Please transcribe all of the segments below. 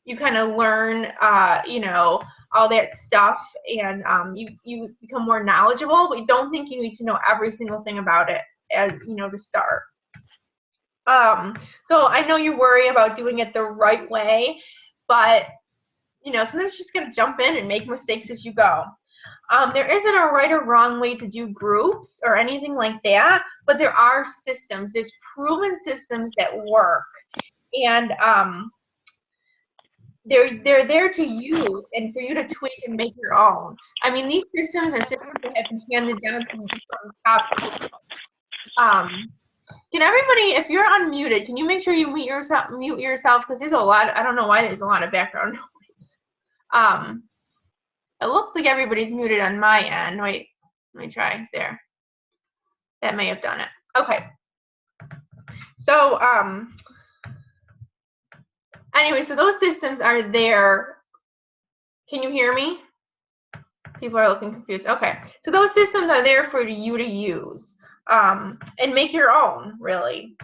you kind of learn, you know, all that stuff, and you become more knowledgeable, but you don't think you need to know every single thing about it, as you know, to start. So I know you worry about doing it the right way, but you know, sometimes you just gotta jump in and make mistakes as you go. There isn't a right or wrong way to do groups or anything like that, but there are systems. There's proven systems that work, and they're there to use and for you to tweak and make your own. I mean, these systems are systems that have been handed down from top. Can everybody, if you're unmuted, can you make sure you mute yourself? Because there's a lot. I don't know why there's a lot of background noise. It looks like everybody's muted on my end. Wait, let me try there. That may have done it. Okay. So anyway, so those systems are there. Can you hear me? People are looking confused. Okay. So those systems are there for you to use and make your own, really.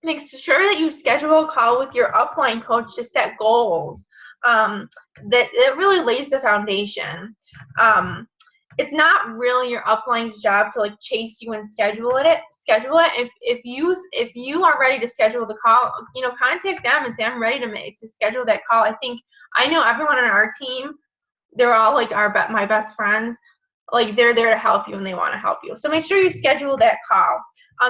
Make sure that you schedule a call with your upline coach to set goals. That really lays the foundation. It's not really your upline's job to like chase you and schedule it. If you are ready to schedule the call, you know, contact them and say, I'm ready to schedule that call. I know everyone on our team, they're all like my best friends. Like they're there to help you and they want to help you. So make sure you schedule that call.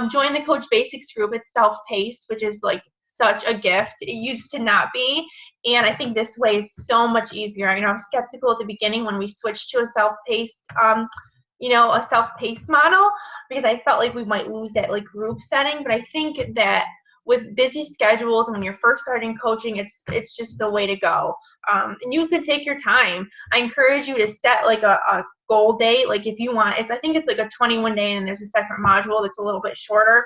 Join the Coach Basics group. It's self-paced, which is like such a gift. It used to not be, and I think this way is so much easier. I know I was skeptical at the beginning when we switched to a self-paced, you know, a self-paced model, because I felt like we might lose that like group setting. But I think that with busy schedules and when you're first starting coaching, it's just the way to go. And you can take your time. I encourage you to set like a goal date. Like if you want, I think it's like a 21 day, and there's a separate module that's a little bit shorter.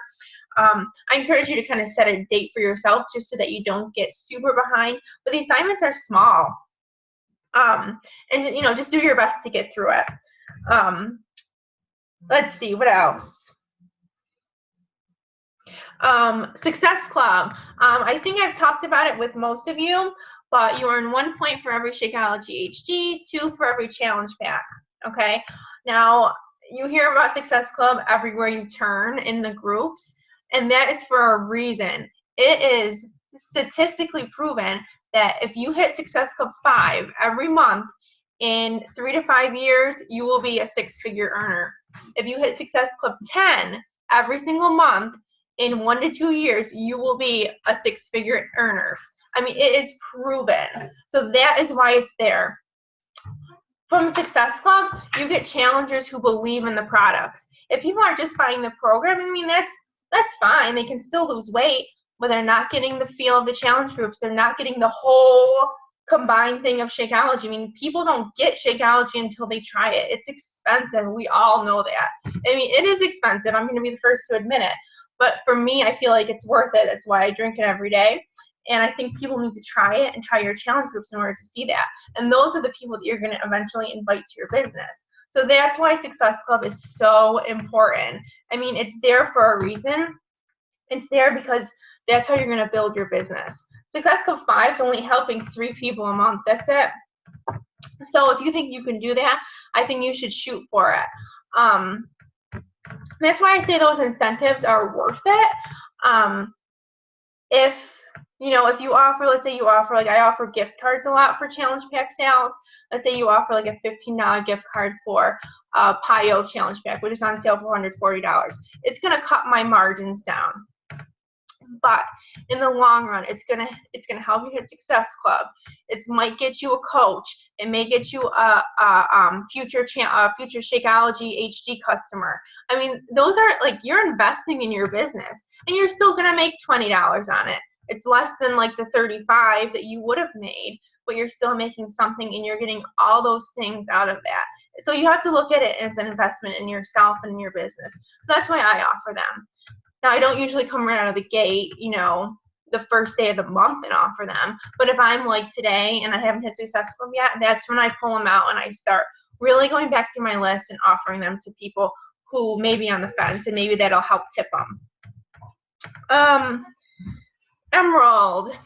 I encourage you to kind of set a date for yourself just so that you don't get super behind. But the assignments are small. And you know, just do your best to get through it. Let's see, what else? Success Club. I think I've talked about it with most of you, but you earn 1 point for every Shakeology HD, 2 for every challenge pack. Okay. Now you hear about Success Club everywhere you turn in the groups, and that is for a reason. It is statistically proven that if you hit Success Club 5 every month, in 3 to 5 years, you will be a 6-figure earner. If you hit Success Club 10 every single month, in 1 to 2 years, you will be a 6-figure earner. I mean, it is proven. So that is why it's there. From Success Club, you get challengers who believe in the products. If people aren't just buying the program, I mean, that's fine. They can still lose weight, but they're not getting the feel of the challenge groups. They're not getting the whole combined thing of Shakeology. I mean, people don't get Shakeology until they try it. It's expensive. We all know that. I mean, it is expensive. I'm going to be the first to admit it. But for me, I feel like it's worth it. That's why I drink it every day. And I think people need to try it and try your challenge groups in order to see that. And those are the people that you're going to eventually invite to your business. So that's why Success Club is so important. I mean, it's there for a reason. It's there because that's how you're going to build your business. Success Club 5 is only helping 3 people a month. That's it. So if you think you can do that, I think you should shoot for it. That's why I say those incentives are worth it. If you offer, let's say you offer, like I offer gift cards a lot for challenge pack sales. Let's say you offer like a $15 gift card for PIO challenge pack, which is on sale for $140. It's going to cut my margins down. But in the long run, it's gonna help you hit Success Club. It might get you a coach. It may get you a future Shakeology HD customer. I mean, those are like, you're investing in your business, and you're still gonna make $20 on it. It's less than like the $35 that you would have made, but you're still making something, and you're getting all those things out of that. So you have to look at it as an investment in yourself and in your business. So that's why I offer them. Now, I don't usually come right out of the gate, the first day of the month and offer them. But if I'm like today and I haven't hit Success Club yet, that's when I pull them out and I start really going back through my list and offering them to people who may be on the fence, and maybe that'll help tip them. Emerald.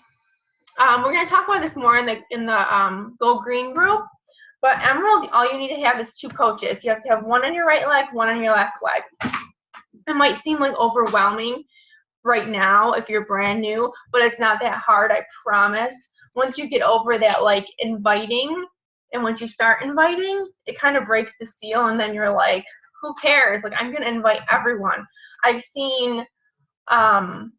We're going to talk about this more in the Go Green group. But Emerald, all you need to have is 2 coaches. You have to have one on your right leg, one on your left leg. It might seem like overwhelming right now if you're brand new, but it's not that hard, I promise. Once you get over that like inviting, and once you start inviting, it kind of breaks the seal, and then you're like, who cares? Like, I'm gonna invite everyone. I've seen at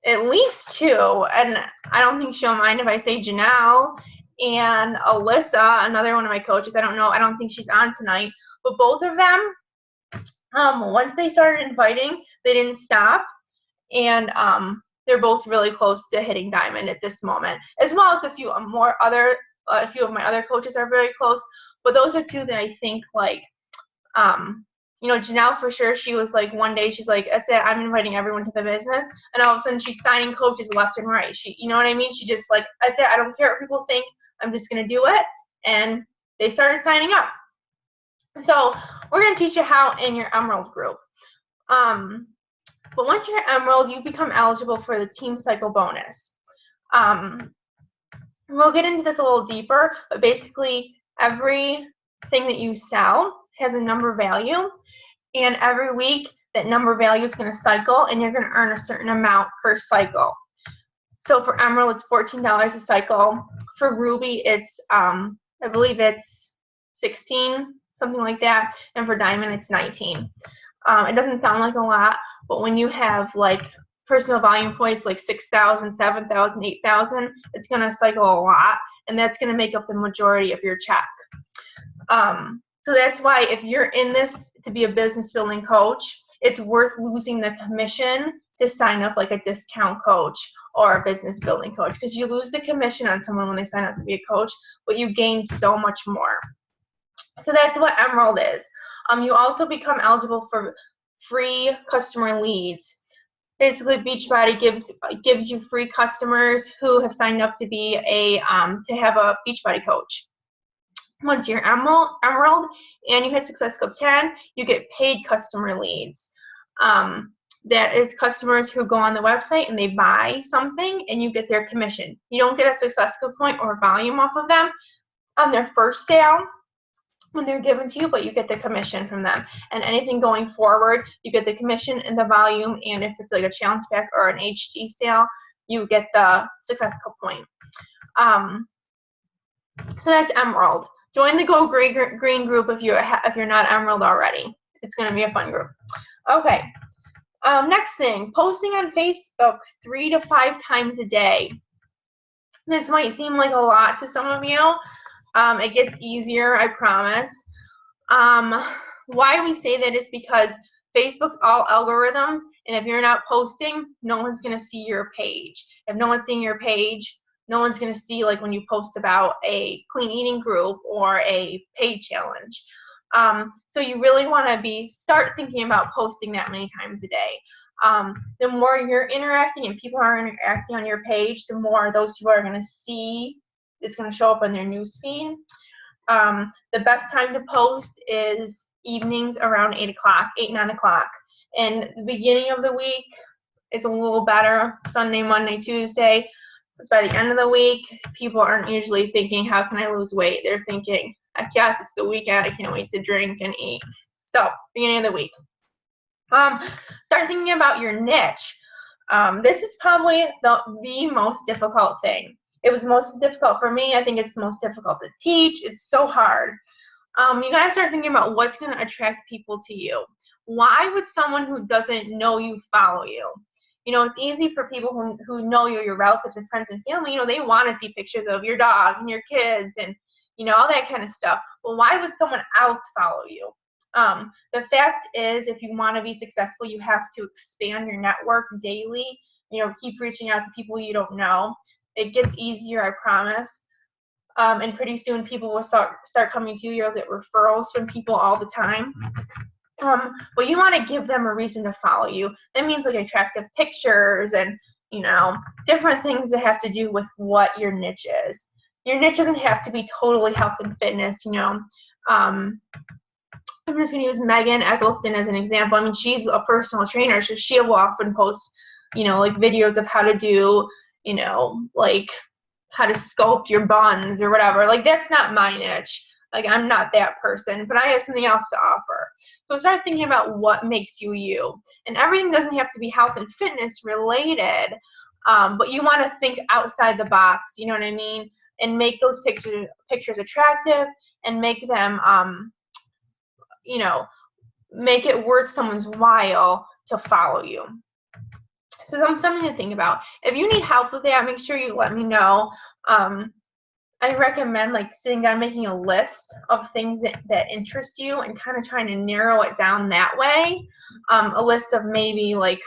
least 2, and I don't think she'll mind if I say Janelle and Alyssa, another one of my coaches. I don't think she's on tonight, but both of them, once they started inviting, they didn't stop, and they're both really close to hitting diamond at this moment, as well as a few of my other coaches are very close. But those are 2 that I think, like, Janelle, for sure, she was like, one day she's like, that's it, I'm inviting everyone to the business, and all of a sudden she's signing coaches left and right. You know what I mean? She just like, that's it, I don't care what people think, I'm just gonna do it. And they started signing up. So we're going to teach you how in your Emerald group. But once you're Emerald, you become eligible for the Team Cycle bonus. We'll get into this a little deeper, but basically everything that you sell has a number value, and every week that number value is going to cycle, and you're going to earn a certain amount per cycle. So for Emerald, it's $14 a cycle. For Ruby, it's I believe it's 16, something like that, and for Diamond, it's 19. It doesn't sound like a lot, but when you have like personal volume points like 6,000, 7,000, 8,000, it's going to cycle a lot, and that's going to make up the majority of your check. So that's why if you're in this to be a business building coach, it's worth losing the commission to sign up like a discount coach or a business building coach, because you lose the commission on someone when they sign up to be a coach, but you gain so much more. So that's what Emerald is. You also become eligible for free customer leads. Basically, Beachbody gives you free customers who have signed up to be to have a Beachbody coach. Once you're Emerald and you hit Success Club 10, you get paid customer leads. That is customers who go on the website and they buy something, and you get their commission. You don't get a Success Club point or volume off of them on their first sale when they're given to you, but you get the commission from them. And anything going forward, you get the commission and the volume, and if it's like a challenge pack or an HD sale, you get the Success Club point. So that's Emerald. Join the Go Green group if you're not Emerald already. It's going to be a fun group. Okay. Next thing, posting on Facebook 3 to 5 times a day. This might seem like a lot to some of you. It gets easier, I promise. Why we say that is because Facebook's all algorithms, and if you're not posting, no one's going to see your page. If no one's seeing your page, no one's going to see, like, when you post about a clean eating group or a paid challenge. So you really want to start thinking about posting that many times a day. The more you're interacting and people are interacting on your page, the more those people are going to see. It's going to show up on their newsfeed. The best time to post is evenings around 8 o'clock, 8, 9 o'clock. And the beginning of the week is a little better, Sunday, Monday, Tuesday. Because by the end of the week, people aren't usually thinking, how can I lose weight? They're thinking, I guess it's the weekend, I can't wait to drink and eat. So, beginning of the week. Start thinking about your niche. This is probably the most difficult thing. It was most difficult for me. I think it's the most difficult to teach. It's so hard. You got to start thinking about what's going to attract people to you. Why would someone who doesn't know you follow you? You know, it's easy for people who know you, your relatives and friends and family. You know, they want to see pictures of your dog and your kids and, you know, all that kind of stuff. Well, why would someone else follow you? The fact is, if you want to be successful, you have to expand your network daily. You know, keep reaching out to people you don't know. It gets easier, I promise. And pretty soon people will start coming to you. You'll get referrals from people all the time. But you want to give them a reason to follow you. That means like attractive pictures and, you know, different things that have to do with what your niche is. Your niche doesn't have to be totally health and fitness, you know. I'm just going to use Megan Eccleston as an example. I mean, she's a personal trainer, so she will often post, you know, like videos of how to do, you know, like how to sculpt your buns or whatever. Like, that's not my niche. Like, I'm not that person, but I have something else to offer. So start thinking about what makes you you. And everything doesn't have to be health and fitness related, but you want to think outside the box, you know what I mean? And make those pictures attractive and make them, you know, make it worth someone's while to follow you. So that's something to think about. If you need help with that, make sure you let me know. I recommend like sitting down, making a list of things that interest you and kind of trying to narrow it down that way. A list of maybe like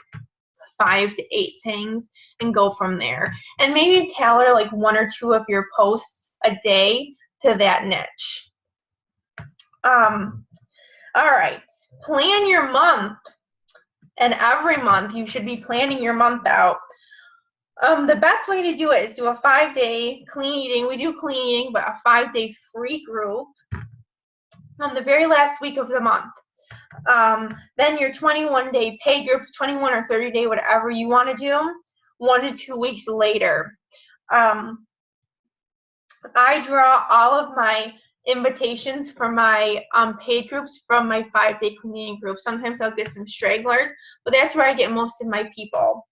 5 to 8 things and go from there. And maybe tailor like 1 or 2 of your posts a day to that niche. All right, plan your month. And every month you should be planning your month out. The best way to do it is do a 5-day clean eating. We do clean eating, but a 5-day free group on the very last week of the month. Then your 21-day paid group, 21 or 30-day, whatever you want to do, 1 to 2 weeks later. I draw all of my invitations for my paid groups from my 5-day cleaning group. Sometimes I'll get some stragglers, but that's where I get most of my people.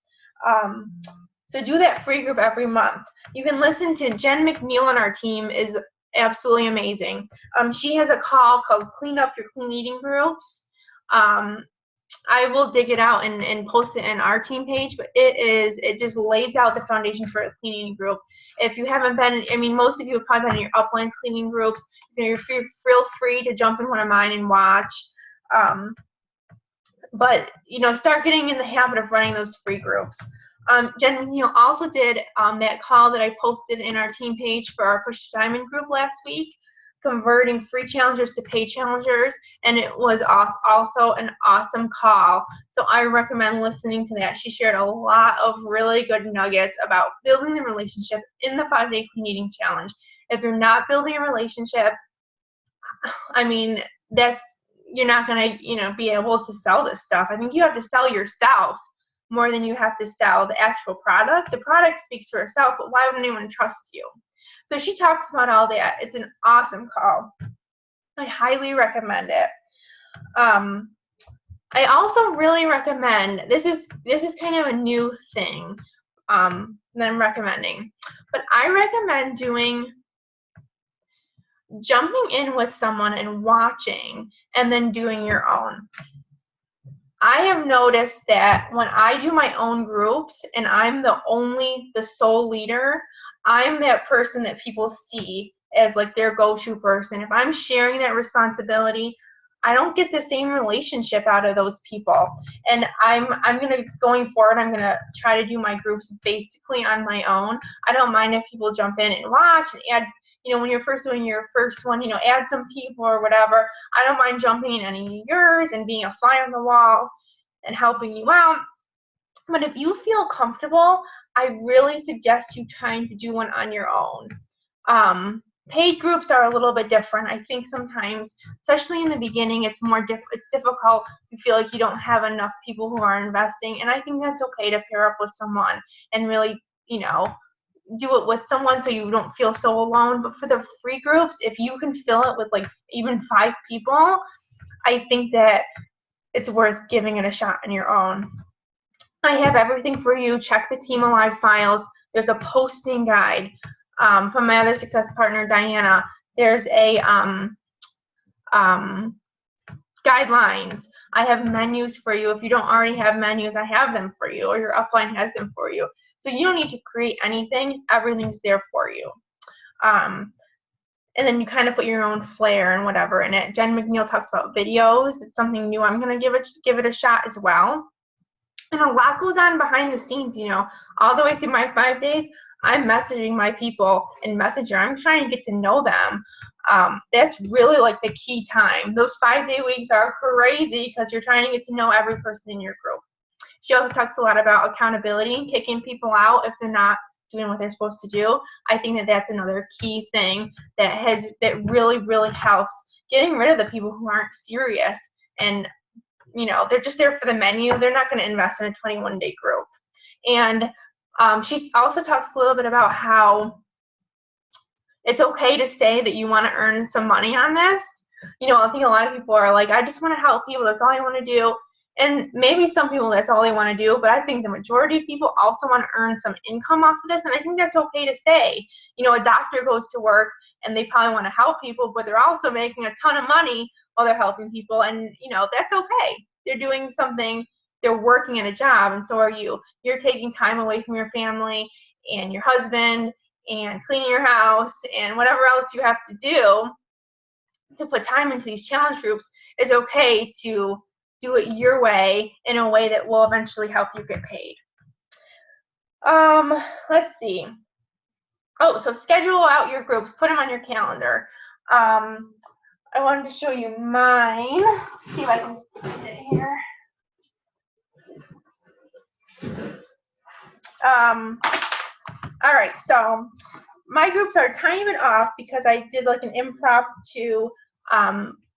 So do that free group every month. You can listen to Jen McNeil on our team is absolutely amazing. She has a call called Clean Up Your Clean Eating Groups. I will dig it out and post it in our team page, but it just lays out the foundation for a cleaning group. If you haven't been, I mean, most of you have probably been in your uplines cleaning groups. You're feel free to jump in one of mine and watch. But, you know, start getting in the habit of running those free groups. Jen McNeil also did that call that I posted in our team page for our Push to Diamond group last week, converting free challengers to paid challengers, and it was also an awesome call. So I recommend listening to that. She shared a lot of really good nuggets about building the relationship in the 5-day clean eating challenge. If you're not building a relationship, I mean, you're not going to, you know, be able to sell this stuff. I think you have to sell yourself more than you have to sell the actual product. The product speaks for itself, but why would anyone trust you? So she talks about all that. It's an awesome call. I highly recommend it. I also really recommend, this is kind of a new thing that I'm recommending, but I recommend jumping in with someone and watching and then doing your own. I have noticed that when I do my own groups and I'm the sole leader, I'm that person that people see as like their go-to person. If I'm sharing that responsibility, I don't get the same relationship out of those people. And going forward, I'm gonna try to do my groups basically on my own. I don't mind if people jump in and watch and add, you know, when you're first doing your first one, you know, add some people or whatever. I don't mind jumping in any of yours and being a fly on the wall and helping you out. But if you feel comfortable, I really suggest you trying to do one on your own. Paid groups are a little bit different. I think sometimes, especially in the beginning, it's difficult. You feel like you don't have enough people who are investing, and I think that's okay to pair up with someone and really, you know, do it with someone so you don't feel so alone. But for the free groups, if you can fill it with like even 5 people, I think that it's worth giving it a shot on your own. I have everything for you. Check the Team Alive files. There's a posting guide from my other success partner, Diana. There's a guidelines. I have menus for you. If you don't already have menus, I have them for you, or your upline has them for you. So you don't need to create anything. Everything's there for you. And then you kind of put your own flair and whatever in it. Jen McNeil talks about videos. It's something new. I'm going to give it a shot as well. And a lot goes on behind the scenes, you know. All the way through my 5 days, I'm messaging my people in Messenger. I'm trying to get to know them. That's really like the key time. Those 5-day weeks are crazy because you're trying to get to know every person in your group. She also talks a lot about accountability, kicking people out if they're not doing what they're supposed to do. I think that that's another key thing that really, really helps getting rid of the people who aren't serious and, you know, they're just there for the menu. They're not going to invest in a 21-day group. And She also talks a little bit about how it's okay to say that you want to earn some money on this. I think a lot of people are like, I just want to help people. That's all I want to do. And maybe some people, that's all they want to do. But I think the majority of people also want to earn some income off of this. And I think that's okay to say. A doctor goes to work and they probably want to help people, but they're also making a ton of money while they're helping people. And, that's okay. They're doing something. They're working at a job, and so are you. You're taking time away from your family and your husband and cleaning your house and whatever else you have to do to put time into these challenge groups. It's okay to do it your way, in a way that will eventually help you get paid. Let's see. Oh, so schedule out your groups, put them on your calendar. I wanted to show you mine. Let's see if I can find it here. All right, so my groups are a tiny bit off because I did like an impromptu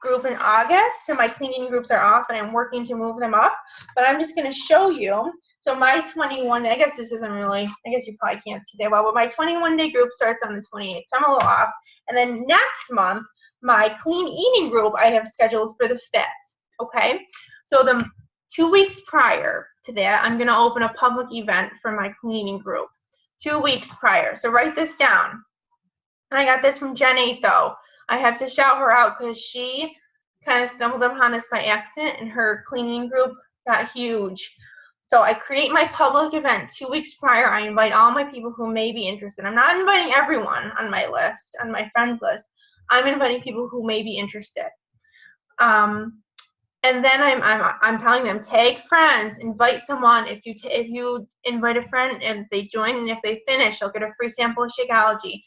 group in August, so my cleaning groups are off and I'm working to move them up, but I'm just going to show you. So my 21, I guess this isn't really, I guess you probably can't see that well, but my 21-day group starts on the 28th, so I'm a little off. And then next month, my clean eating group I have scheduled for the 5th, okay? So the 2 weeks prior to that, I'm going to open a public event for my cleaning group. 2 weeks prior. So write this down. And I got this from Jen Atho. I have to shout her out because she kind of stumbled upon this by accident and her cleaning group got huge. So I create my public event 2 weeks prior. I invite all my people who may be interested. I'm not inviting everyone on my list, on my friends list. I'm inviting people who may be interested. And then I'm telling them, tag friends, invite someone. If you invite a friend and they join, and if they finish, they'll get a free sample of Shakeology.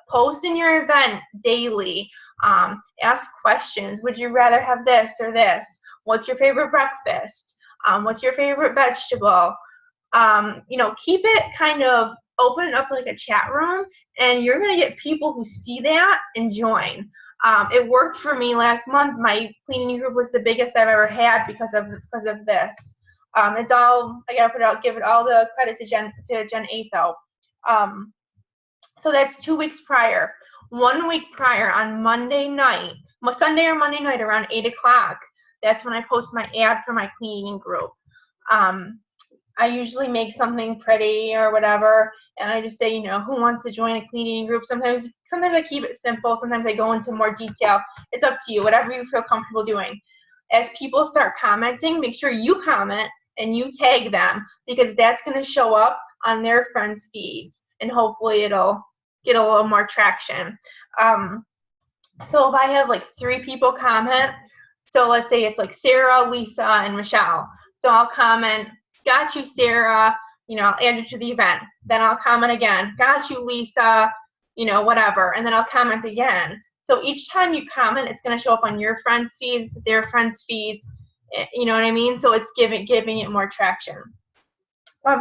Post in your event daily. Ask questions. Would you rather have this or this? What's your favorite breakfast? What's your favorite vegetable? Keep it kind of open up like a chat room, and you're gonna get people who see that and join. It worked for me last month. My cleaning group was the biggest I've ever had because of this. It's all, I gotta put it out, give it all the credit to Jen Atho. So that's 2 weeks prior. 1 week prior, on Monday night, Sunday or Monday night around 8 o'clock, that's when I post my ad for my cleaning group. I usually make something pretty or whatever, and I just say, who wants to join a cleaning group? Sometimes I keep it simple. Sometimes I go into more detail. It's up to you, whatever you feel comfortable doing. As people start commenting, make sure you comment and you tag them, because that's going to show up on their friends' feeds, and hopefully it'll get a little more traction. So if I have like 3 people comment, so let's say it's like Sarah, Lisa, and Michelle. So I'll comment, got you, Sarah, I'll add you to the event. Then I'll comment again, got you, Lisa, whatever. And then I'll comment again. So each time you comment, it's going to show up on your friends' feeds, their friends' feeds, you know what I mean? So it's giving it more traction.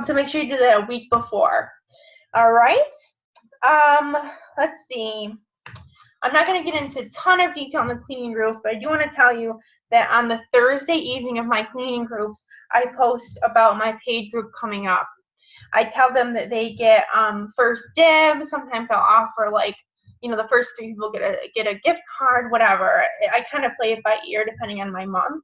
So make sure you do that a week before. All right. Let's see. I'm not going to get into a ton of detail on the cleaning groups, but I do want to tell you that on the Thursday evening of my cleaning groups, I post about my paid group coming up. I tell them that they get first dibs. Sometimes I'll offer the first 3 people get a gift card, whatever. I kind of play it by ear depending on my month.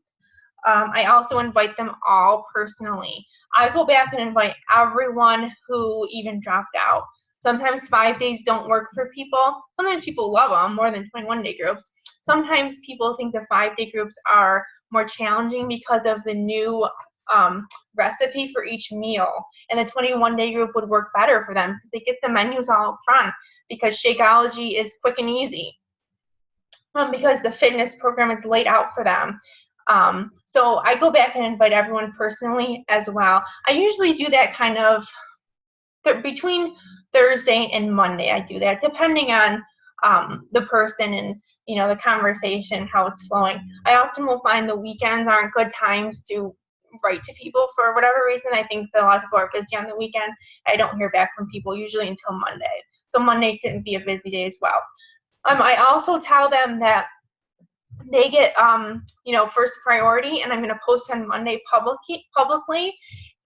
I also invite them all personally. I go back and invite everyone who even dropped out. Sometimes 5 days don't work for people. Sometimes people love them more than 21-day groups. Sometimes people think the 5-day groups are more challenging because of the new recipe for each meal. And the 21-day group would work better for them because they get the menus all up front, because Shakeology is quick and easy. Because the fitness program is laid out for them. So I go back and invite everyone personally as well. I usually do that kind of between Thursday and Monday. I do that depending on the person and the conversation, how it's flowing. I often will find the weekends aren't good times to write to people for whatever reason. I think that a lot of people are busy on the weekend. I don't hear back from people usually until Monday. So Monday can be a busy day as well. I also tell them that they get first priority, and I'm going to post on Monday publicly,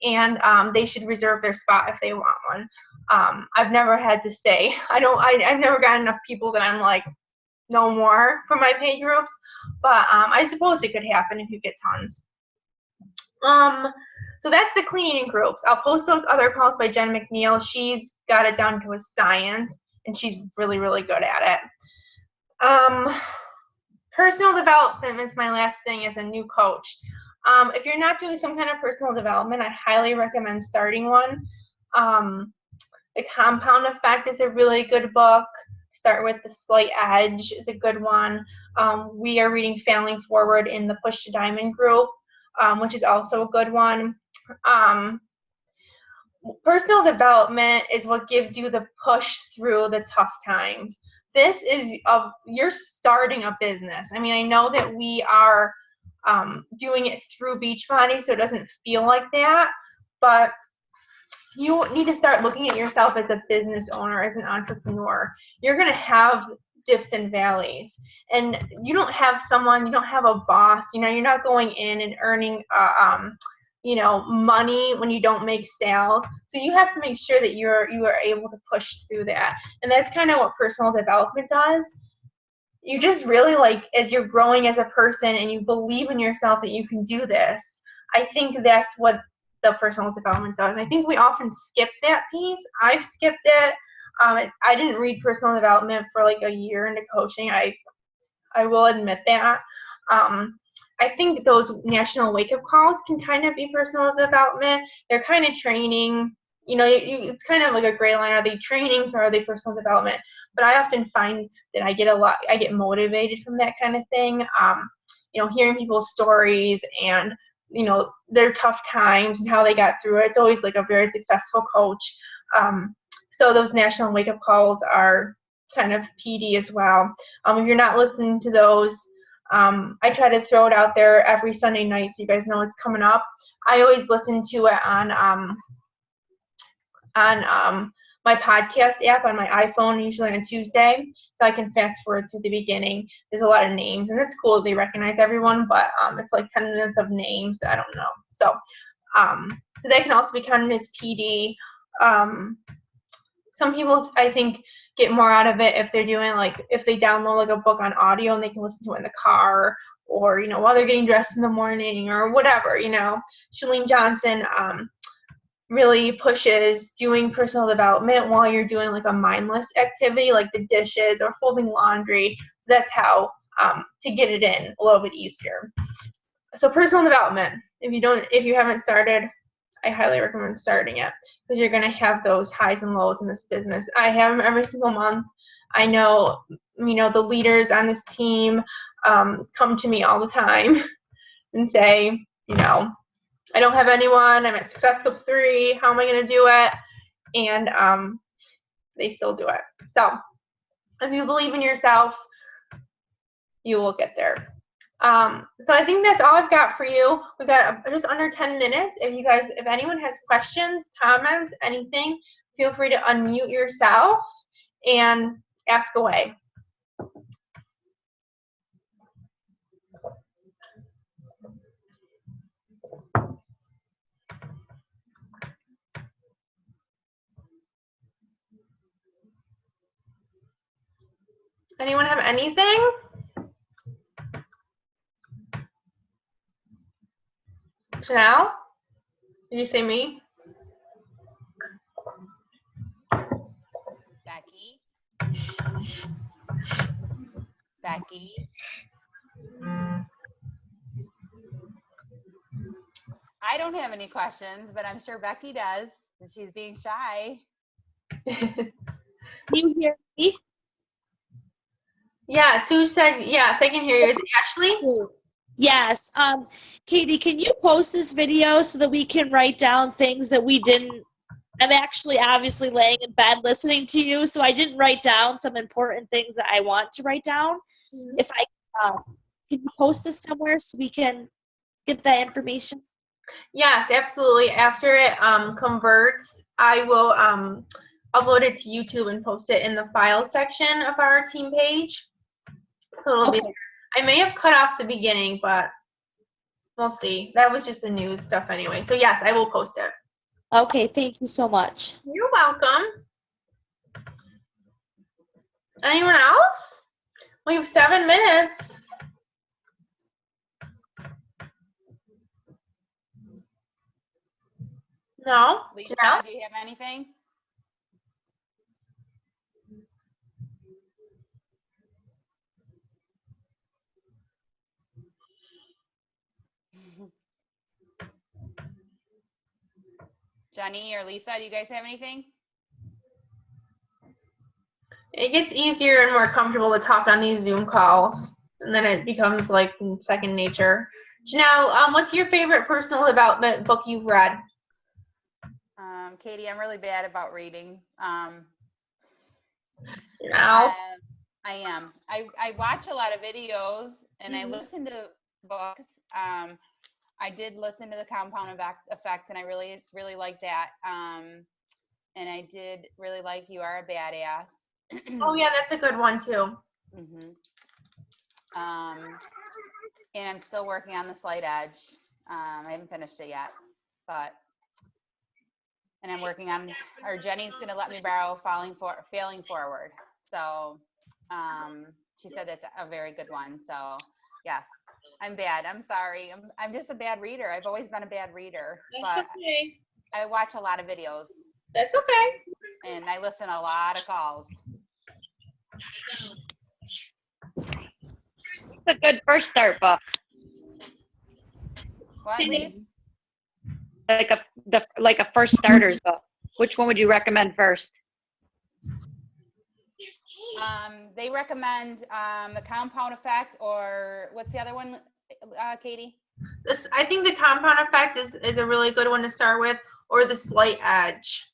and they should reserve their spot if they want one. I've never had to say, I've never got enough people that I'm like, no more for my paid groups, but I suppose it could happen if you get tons. So that's the cleaning groups. I'll post those other calls by Jen McNeil. She's got it down to a science, and she's really, really good at it. Personal development is my last thing as a new coach. If you're not doing some kind of personal development, I highly recommend starting one. The Compound Effect is a really good book. Start with The Slight Edge is a good one. We are reading Failing Forward in the Push to Diamond group, which is also a good one. Personal development is what gives you the push through the tough times. This is you're starting a business. I mean, I know that we are doing it through Beachbody, so it doesn't feel like that, but you need to start looking at yourself as a business owner, as an entrepreneur. You're going to have dips and valleys, and you don't have a boss, you're not going in and earning money when you don't make sales. So you have to make sure that you are able to push through that. And that's kind of what personal development does. You just really, like, as you're growing as a person and you believe in yourself that you can do this, I think that's what the personal development does. I think we often skip that piece. I've skipped it. I didn't read personal development for like a year into coaching. I will admit that. I think those national wake-up calls can kind of be personal development. They're kind of training. It's kind of like a gray line. Are they trainings or are they personal development? But I often find that I get motivated from that kind of thing. Hearing people's stories and their tough times and how they got through it. It's always like a very successful coach. So those national wake-up calls are kind of PD as well. If you're not listening to those, I try to throw it out there every Sunday night so you guys know it's coming up. I always listen to it on my podcast app on my iPhone, usually on Tuesday, so I can fast forward through the beginning. There's a lot of names, and it's cool they recognize everyone, but it's like 10 minutes of names. I don't know. So that can also be counted as PD. Some people, I think, get more out of it if they're doing, like, if they download like a book on audio and they can listen to it in the car, or while they're getting dressed in the morning, or whatever. Chalene Johnson really pushes doing personal development while you're doing like a mindless activity like the dishes or folding laundry. That's how to get it in a little bit easier. So personal development, if you haven't started, I highly recommend starting it, because you're going to have those highs and lows in this business. I have them every single month. I know, the leaders on this team come to me all the time and say, I don't have anyone. I'm at Success Club 3. How am I going to do it? And they still do it. So if you believe in yourself, you will get there. So I think that's all I've got for you. We've got just under 10 minutes. If anyone has questions, comments, anything, feel free to unmute yourself and ask away. Anyone have anything? Janelle? Did you say me? Becky? I don't have any questions, but I'm sure Becky does, and she's being shy. You hear me? Yeah, Sue said yes, I can hear you. Is it Ashley? Yes. Katie, can you post this video so that we can write down things that we didn't? I'm actually obviously laying in bed listening to you, so I didn't write down some important things that I want to write down. Mm-hmm. If I can you post this somewhere so we can get that information? Yes, absolutely. After it converts, I will upload it to YouTube and post it in the file section of our team page. So it'll be. I may have cut off the beginning, but We'll see. That was just the news stuff anyway. So yes, I will post it. Okay, thank you so much. You're welcome. Anyone else? We have 7 minutes. No? Lisa, Janelle? do you have anything? Jenny or Lisa, do you guys have anything? It gets easier and more comfortable to talk on these Zoom calls, and then it becomes like second nature. Janelle, what's your favorite personal development book you've read? Katie, I'm really bad about reading. Janelle? I am. I watch a lot of videos and I Mhm. listen to books. I did listen to the Compound Effect, and I really, really like that. And I did really like You Are a Badass. Oh yeah, that's a good one too. Mhm. And I'm still working on The Slight Edge. I haven't finished it yet, and I'm working on, or Jenny's going to let me borrow Failing Forward. So she said that's a very good one. So yes, I'm bad. I'm sorry. I'm just a bad reader. I've always been a bad reader, That's but okay. I watch a lot of videos That's okay. and I listen to a lot of calls. It's a good first start book, What, Lise? like a first starter's book. Which one would you recommend first? They recommend The Compound Effect, or what's the other one, Katie? I think The Compound Effect is a really good one to start with, or The Slight Edge.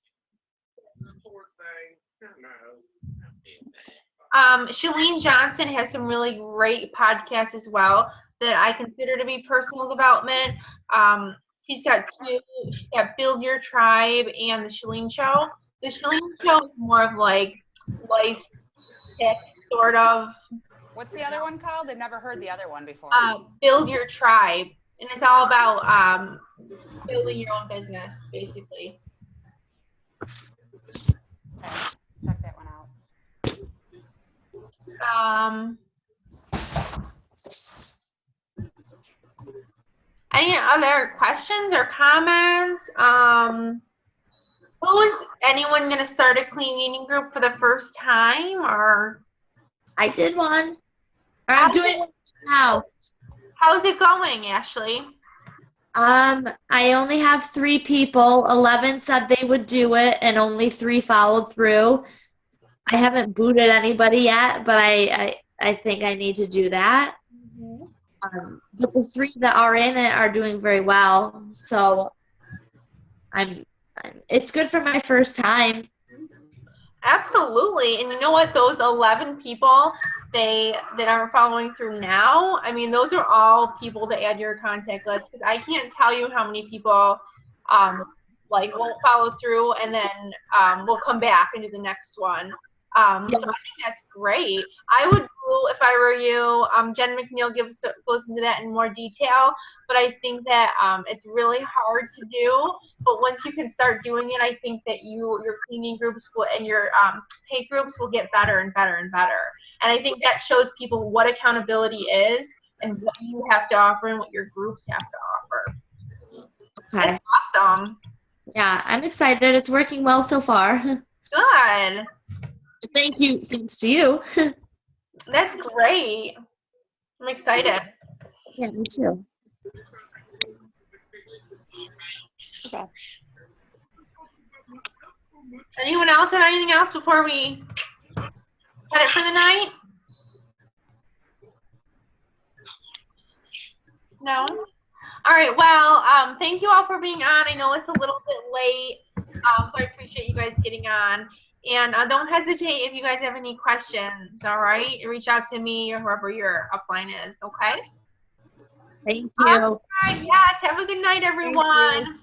Chalene Johnson has some really great podcasts as well that I consider to be personal development. She's got two. She's got Build Your Tribe and The Chalene Show. The Chalene Show is more of like life tips, sort of. What's the other one called? I've never heard the other one before. Build Your Tribe, and it's all about building your own business, basically. Okay, check that one out. Any other questions or comments? Who is anyone going to start a cleaning group for the first time, or I did one. I'm doing one now. how's it going, Ashley? I only have 3 people. 11 said they would do it, and only 3 followed through. I haven't booted anybody yet, but I think I need to do that. But the 3 that are in it are doing very well, so it's good for my first time. Absolutely. And you know what? Those 11 people that are following through now, I mean, those are all people to add to your contact list, because I can't tell you how many people like won't follow through and then will come back and do the next one. So I think that's great. I would do, if I were you, Jen McNeil goes into that in more detail, but I think that it's really hard to do. But once you can start doing it, I think that your cleaning groups and your paid groups will get better and better and better. And I think that shows people what accountability is and what you have to offer and what your groups have to offer. Okay. That's awesome. Yeah, I'm excited. It's working well so far. Good. Thank you. Thanks to you. That's great. I'm excited. Yeah, me too. Okay. Anyone else have anything else before we cut it for the night? No? All right. Well, thank you all for being on. I know it's a little bit late, so I appreciate you guys getting on. And don't hesitate if you guys have any questions, all right? Reach out to me or whoever your upline is, okay? Thank you. All right. Yes. Have a good night, everyone.